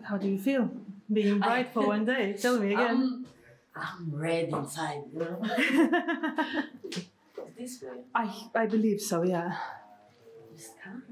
How do you feel being bride for one day? Tell me again. I'm red inside, you know. This way. I believe so, yeah. This color.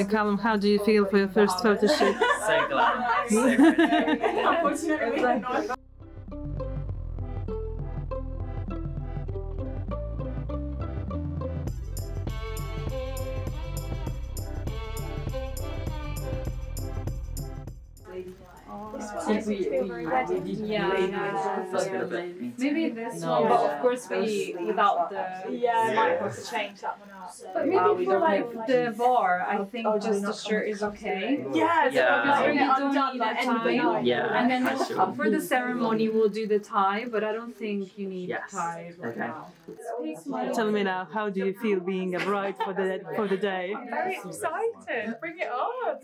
Callum, how do you feel for your first photo shoot? So glad. So good. Maybe this one, but of course we without the might have to change that one up. But maybe for like the bar, I think just the shirt is okay. Yeah, Yeah. We don't need a tie. Yeah, And then I sure. for the ceremony we'll do the tie, but I don't think you need Yes. tie right Okay. now. Tell me now, how do you feel being a bride for the day? Very excited. Bring it on.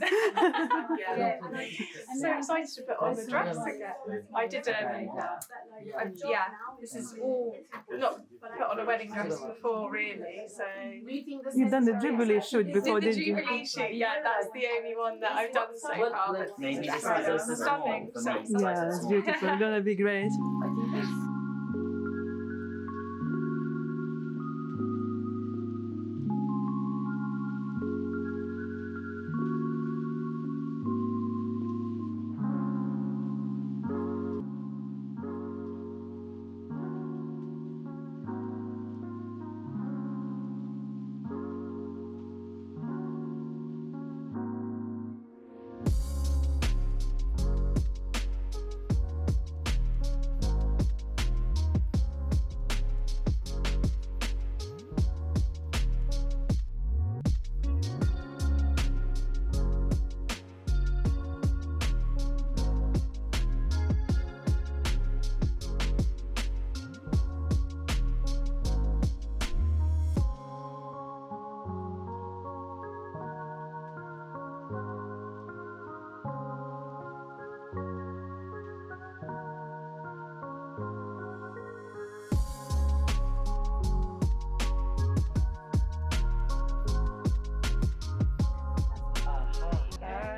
I'm so excited to put on the dress again. I did this is all not put on a wedding dress before really, so You've done the Jubilee shoot before, the didn't you? Jubilee shoot, that's the only one that I've done so far. But Maybe the this dress is is stunning. for So me. excited. Yeah, it's beautiful. It's gonna be great.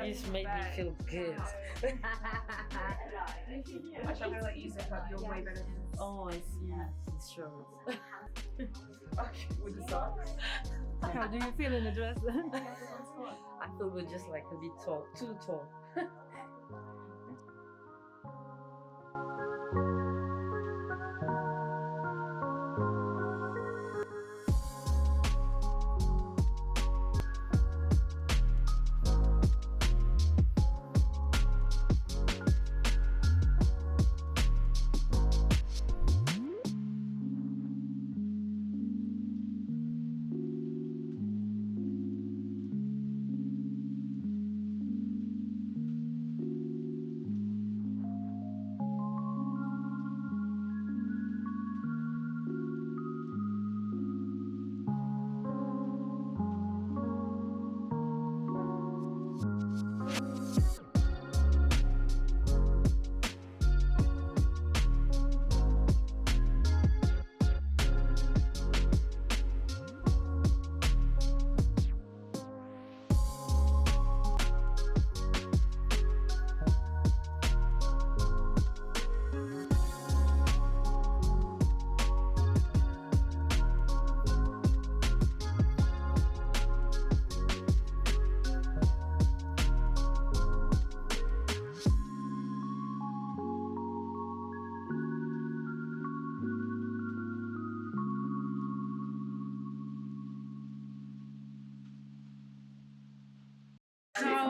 This made me feel good. I shall let you zip up. You're way better. Oh, I see. It's short. With the socks. How do you feel in the dress? I thought we're just like a bit tall, too tall.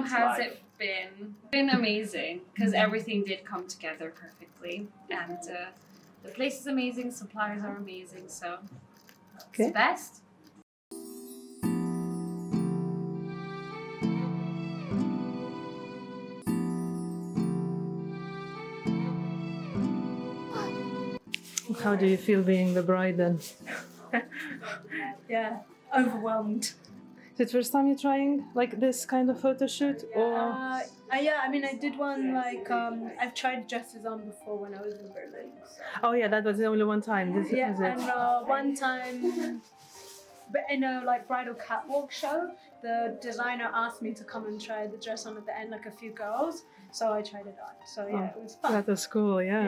has it been? Been amazing because everything did come together perfectly, and the place is amazing. Suppliers are amazing, so it's the best. How do you feel being the bride then? Yeah, overwhelmed. Is it first time you're trying like this kind of photo shoot, or? Yeah, I mean, I did one like I've tried dresses on before when I was in Berlin. So. Oh yeah, that was the only one time. This Yeah, was it. and one time, but in a like bridal catwalk show, the designer asked me to come and try the dress on at the end, like a few girls. So I tried it on. So yeah, it was fun. That was cool. Yeah.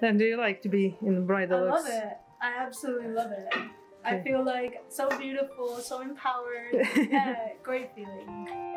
Yeah, And do you like to be in bridal I looks? love it. I absolutely love it. I feel like so beautiful, so empowered. Yeah, great feeling.